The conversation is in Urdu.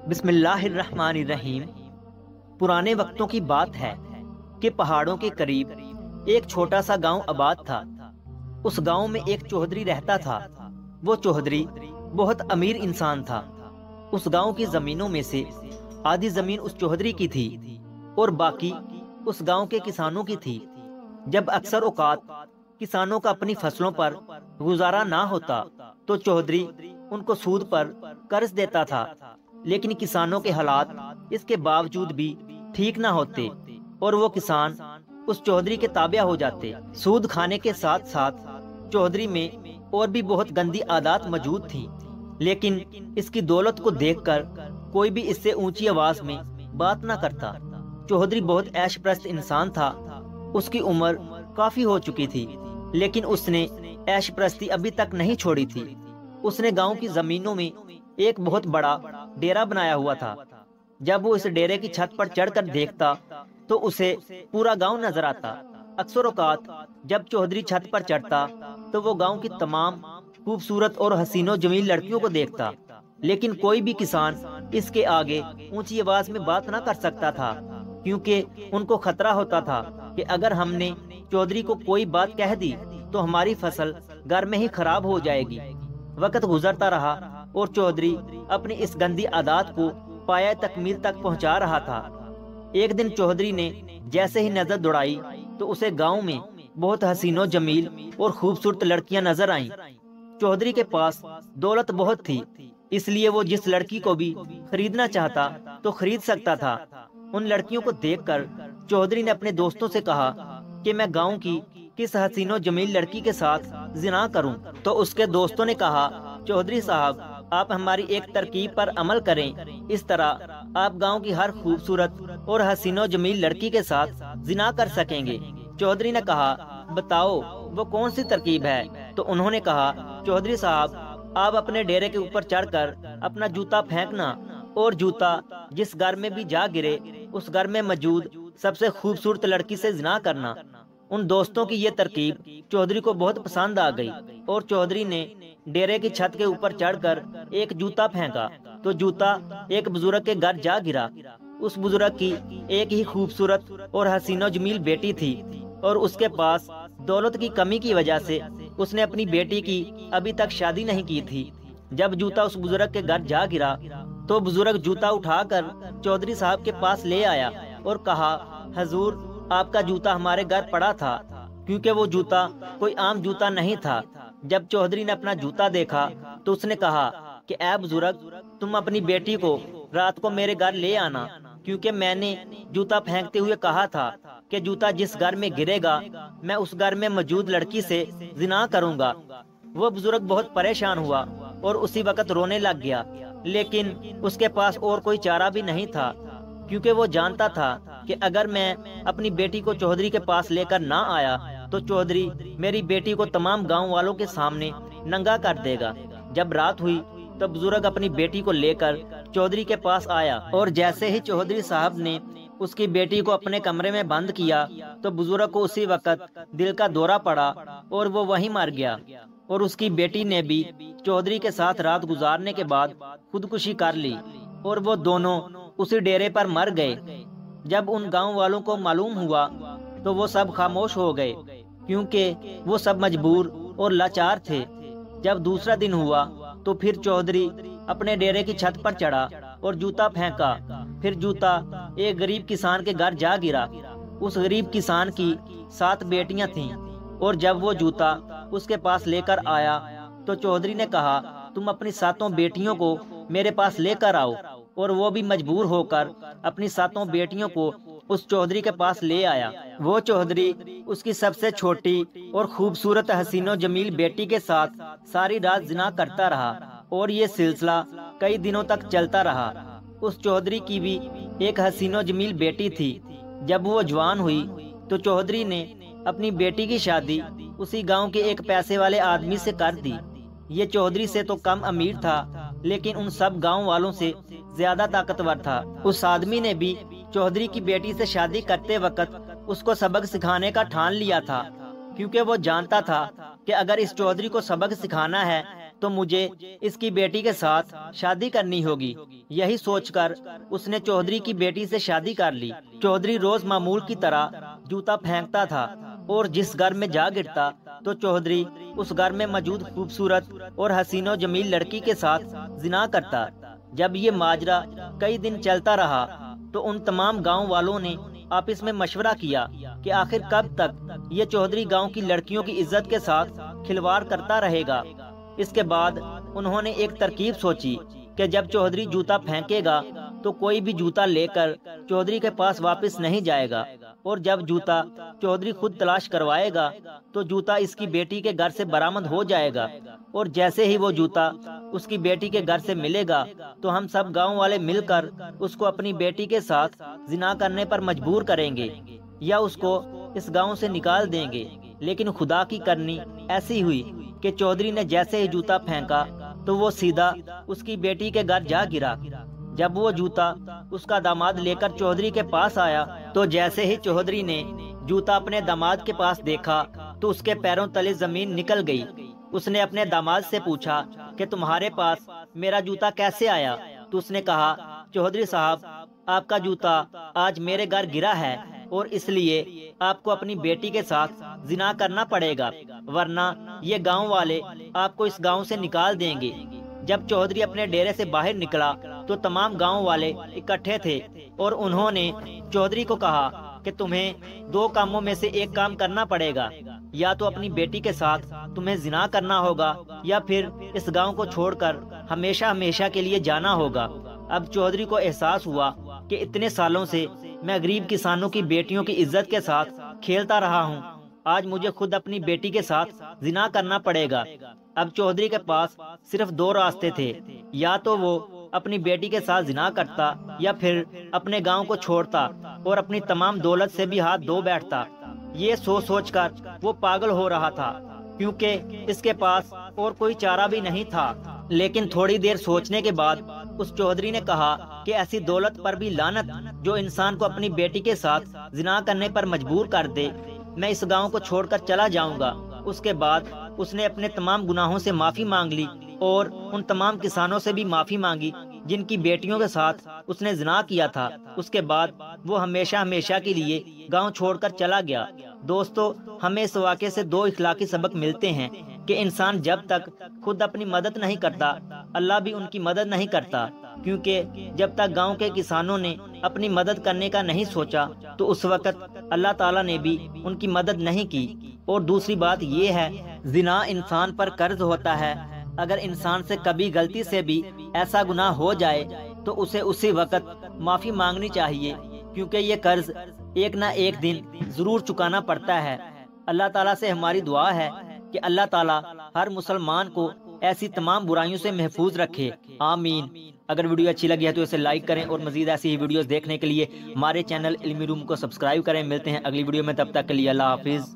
بسم اللہ الرحمن الرحیم۔ پرانے وقتوں کی بات ہے کہ پہاڑوں کے قریب ایک چھوٹا سا گاؤں آباد تھا۔ اس گاؤں میں ایک چودھری رہتا تھا۔ وہ چودھری بہت امیر انسان تھا۔ اس گاؤں کی زمینوں میں سے آدھی زمین اس چودھری کی تھی اور باقی اس گاؤں کے کسانوں کی تھی۔ جب اکثر اوقات کسانوں کا اپنی فصلوں پر گزارا نہ ہوتا تو چودھری ان کو سود پر قرض دیتا تھا، لیکن کسانوں کے حالات اس کے باوجود بھی ٹھیک نہ ہوتے اور وہ کسان اس چودھری کے تابع ہو جاتے۔ سود کھانے کے ساتھ ساتھ چودھری میں اور بھی بہت گندی عادات موجود تھیں، لیکن اس کی دولت کو دیکھ کر کوئی بھی اس سے اونچی آواز میں بات نہ کرتا۔ چودھری بہت عیش پرست انسان تھا۔ اس کی عمر کافی ہو چکی تھی، لیکن اس نے عیش پرستی ابھی تک نہیں چھوڑی تھی۔ اس نے گاؤں کی زمینوں میں ایک بہت بڑا ڈیرا بنایا ہوا تھا۔ جب وہ اس ڈیرے کی چھت پر چڑھ کر دیکھتا تو اسے پورا گاؤں نظر آتا۔ اکثر اوقات جب چودھری چھت پر چڑھتا تو وہ گاؤں کی تمام خوبصورت اور حسین و جمیل لڑکیوں کو دیکھتا، لیکن کوئی بھی کسان اس کے آگے اونچی آواز میں بات نہ کر سکتا تھا، کیونکہ ان کو خطرہ ہوتا تھا کہ اگر ہم نے چودھری کو کوئی بات کہہ دی تو ہماری فصل گھر میں ہی خراب ہو جائے گی۔ وقت گزرتا رہا اور چودھری اپنی اس گندی عادات کو پایہ تکمیل تک پہنچا رہا تھا۔ ایک دن چودھری نے جیسے ہی نظر دوڑائی تو اسے گاؤں میں بہت حسین و جمیل اور خوبصورت لڑکیاں نظر آئیں۔ چودھری کے پاس دولت بہت تھی، اس لیے وہ جس لڑکی کو بھی خریدنا چاہتا تو خرید سکتا تھا۔ ان لڑکیوں کو دیکھ کر چودھری نے اپنے دوستوں سے کہا کہ میں گاؤں کی کس حسین و جمیل لڑکی کے ساتھ زنا کروں؟ تو اس کے دوستوں نے کہا، چودھری صاحب، آپ ہماری ایک ترکیب پر عمل کریں، اس طرح آپ گاؤں کی ہر خوبصورت اور حسین و جمیل لڑکی کے ساتھ زنا کر سکیں گے۔ چودھری نے کہا، بتاؤ وہ کون سی ترکیب ہے؟ تو انہوں نے کہا، چودھری صاحب، آپ اپنے ڈیرے کے اوپر چڑھ کر اپنا جوتا پھینکنا اور جوتا جس گھر میں بھی جا گرے اس گھر میں موجود سب سے خوبصورت لڑکی سے زنا کرنا۔ ان دوستوں کی یہ ترکیب چودھری کو بہت پسند آ گئی اور چودھری نے ڈیرے کی چھت کے اوپر چڑھ کر ایک جوتا پھینکا تو جوتا ایک بزرگ کے گھر جا گرا۔ اس بزرگ کی ایک ہی خوبصورت اور حسین و جمیل بیٹی تھی اور اس کے پاس دولت کی کمی کی وجہ سے اس نے اپنی بیٹی کی ابھی تک شادی نہیں کی تھی۔ جب جوتا اس بزرگ کے گھر جا گرا تو بزرگ جوتا اٹھا کر چودھری صاحب کے پاس لے آیا اور کہا، حضور، آپ کا جوتا ہمارے گھر پڑا تھا، کیونکہ وہ جوتا کوئی عام جوتا نہیں تھا۔ جب چودھری نے اپنا جوتا دیکھا تو اس نے کہا کہ اے بزرگ، تم اپنی بیٹی کو رات کو میرے گھر لے آنا، کیونکہ میں نے جوتا پھینکتے ہوئے کہا تھا کہ جوتا جس گھر میں گرے گا میں اس گھر میں موجود لڑکی سے زنا کروں گا۔ وہ بزرگ بہت پریشان ہوا اور اسی وقت رونے لگ گیا، لیکن اس کے پاس اور کوئی چارہ بھی نہیں تھا، کیونکہ وہ جانتا تھا کہ اگر میں اپنی بیٹی کو چودھری کے پاس لے کر نہ آیا تو چودھری میری بیٹی کو تمام گاؤں والوں کے سامنے ننگا کر دے گا۔ جب رات ہوئی تو بزرگ اپنی بیٹی کو لے کر چودھری کے پاس آیا اور جیسے ہی چودھری صاحب نے اس کی بیٹی کو اپنے کمرے میں بند کیا تو بزرگ کو اسی وقت دل کا دورہ پڑا اور وہ وہیں مر گیا، اور اس کی بیٹی نے بھی چودھری کے ساتھ رات گزارنے کے بعد خودکشی کر لی اور وہ دونوں اسی ڈیرے پر مر گئے۔ جب ان گاؤں والوں کو معلوم ہوا تو وہ سب خاموش ہو گئے، کیونکہ وہ سب مجبور اور لاچار تھے۔ جب دوسرا دن ہوا تو پھر چودھری اپنے ڈیرے کی چھت پر چڑھا اور جوتا پھینکا۔ پھر جوتا ایک غریب کسان کے گھر جا گرا۔ اس غریب کسان کی 7 بیٹیاں تھیں، اور جب وہ جوتا اس کے پاس لے کر آیا تو چودھری نے کہا، تم اپنی 7 بیٹیوں کو میرے پاس لے کر آؤ، اور وہ بھی مجبور ہو کر اپنی 7 بیٹیوں کو اس چودھری کے پاس لے آیا۔ وہ چودھری اس کی سب سے چھوٹی اور خوبصورت حسین و جمیل بیٹی کے ساتھ ساری رات زنا کرتا رہا، اور یہ سلسلہ کئی دنوں تک چلتا رہا۔ اس چودھری کی بھی ایک حسین و جمیل بیٹی تھی۔ جب وہ جوان ہوئی تو چودھری نے اپنی بیٹی کی شادی اسی گاؤں کے ایک پیسے والے آدمی سے کر دی۔ یہ چودھری سے تو کم امیر تھا، لیکن ان سب گاؤں والوں سے زیادہ طاقتور تھا۔ اس آدمی نے بھی چودھری کی بیٹی سے شادی کرتے وقت اس کو سبق سکھانے کا ٹھان لیا تھا، کیونکہ وہ جانتا تھا کہ اگر اس چودھری کو سبق سکھانا ہے تو مجھے اس کی بیٹی کے ساتھ شادی کرنی ہوگی۔ یہی سوچ کر اس نے چودھری کی بیٹی سے شادی کر لی۔ چودھری روز معمول کی طرح جوتا پھینکتا تھا اور جس گھر میں جا گرتا تو چودھری اس گھر میں موجود خوبصورت اور حسین و جمیل لڑکی کے ساتھ زنا کرتا۔ جب یہ ماجرا کئی دن چلتا رہا تو ان تمام گاؤں والوں نے آپس میں مشورہ کیا کہ آخر کب تک یہ چودھری گاؤں کی لڑکیوں کی عزت کے ساتھ کھلواڑ کرتا رہے گا۔ اس کے بعد انہوں نے ایک ترکیب سوچی کہ جب چودھری جوتا پھینکے گا تو کوئی بھی جوتا لے کر چودھری کے پاس واپس نہیں جائے گا، اور جب جوتا چودھری خود تلاش کروائے گا تو جوتا اس کی بیٹی کے گھر سے برآمد ہو جائے گا، اور جیسے ہی وہ جوتا اس کی بیٹی کے گھر سے ملے گا تو ہم سب گاؤں والے مل کر اس کو اپنی بیٹی کے ساتھ زنا کرنے پر مجبور کریں گے یا اس کو اس گاؤں سے نکال دیں گے۔ لیکن خدا کی کرنی ایسی ہوئی کہ چودھری نے جیسے ہی جوتا پھینکا تو وہ سیدھا اس کی بیٹی کے گھر جا گرا۔ جب وہ جوتا اس کا داماد لے کر چودھری کے پاس آیا تو جیسے ہی چودھری نے جوتا اپنے داماد کے پاس دیکھا تو اس کے پیروں تلے زمین نکل گئی۔ اس نے اپنے داماد سے پوچھا کہ تمہارے پاس میرا جوتا کیسے آیا؟ تو اس نے کہا، چودھری صاحب، آپ کا جوتا آج میرے گھر گرا ہے اور اس لیے آپ کو اپنی بیٹی کے ساتھ زنا کرنا پڑے گا، ورنہ یہ گاؤں والے آپ کو اس گاؤں سے نکال دیں گے۔ جب چودھری اپنے ڈیرے سے باہر نکلا تو تمام گاؤں والے اکٹھے تھے اور انہوں نے چودھری کو کہا کہ تمہیں دو کاموں میں سے ایک کام کرنا پڑے گا، یا تو اپنی بیٹی کے ساتھ تمہیں زنا کرنا ہوگا یا پھر اس گاؤں کو چھوڑ کر ہمیشہ ہمیشہ کے لیے جانا ہوگا۔ اب چودھری کو احساس ہوا کہ اتنے سالوں سے میں غریب کسانوں کی بیٹیوں کی عزت کے ساتھ کھیلتا رہا ہوں، آج مجھے خود اپنی بیٹی کے ساتھ زنا کرنا پڑے گا۔ اب چودھری کے پاس صرف دو راستے تھے، یا تو وہ اپنی بیٹی کے ساتھ زنا کرتا یا پھر اپنے گاؤں کو چھوڑتا اور اپنی تمام دولت سے بھی ہاتھ دھو بیٹھتا۔ یہ سوچ کر وہ پاگل ہو رہا تھا کیونکہ اس کے پاس اور کوئی چارہ بھی نہیں تھا۔ لیکن تھوڑی دیر سوچنے کے بعد اس چودھری نے کہا کہ ایسی دولت پر بھی لعنت جو انسان کو اپنی بیٹی کے ساتھ زنا کرنے پر مجبور کر دے۔ میں اس گاؤں کو چھوڑ کر چلا جاؤں گا۔ اس کے بعد اس نے اپنے تمام گناہوں سے معافی مانگ لی اور ان تمام کسانوں سے بھی معافی مانگی جن کی بیٹیوں کے ساتھ اس نے زنا کیا تھا۔ اس کے بعد وہ ہمیشہ ہمیشہ کے لیے گاؤں چھوڑ کر چلا گیا۔ دوستو، ہمیں اس واقعے سے دو اخلاقی سبق ملتے ہیں کہ انسان جب تک خود اپنی مدد نہیں کرتا، اللہ بھی ان کی مدد نہیں کرتا، کیونکہ جب تک گاؤں کے کسانوں نے اپنی مدد کرنے کا نہیں سوچا تو اس وقت اللہ تعالیٰ نے بھی ان کی مدد نہیں کی۔ اور دوسری بات یہ ہے، زنا انسان پر قرض ہوتا ہے۔ اگر انسان سے کبھی غلطی سے بھی ایسا گناہ ہو جائے تو اسے اسی وقت معافی مانگنی چاہیے، کیونکہ یہ قرض ایک نہ ایک دن ضرور چکانا پڑتا ہے۔ اللہ تعالیٰ سے ہماری دعا ہے کہ اللہ تعالیٰ ہر مسلمان کو ایسی تمام برائیوں سے محفوظ رکھے، آمین۔ اگر ویڈیو اچھی لگی ہے تو اسے لائک کریں اور مزید ایسی ہی ویڈیوز دیکھنے کے لیے ہمارے چینل علمی روم کو سبسکرائب کریں۔ ملتے ہیں اگلی ویڈیو میں، تب تک کے لیے اللہ حافظ۔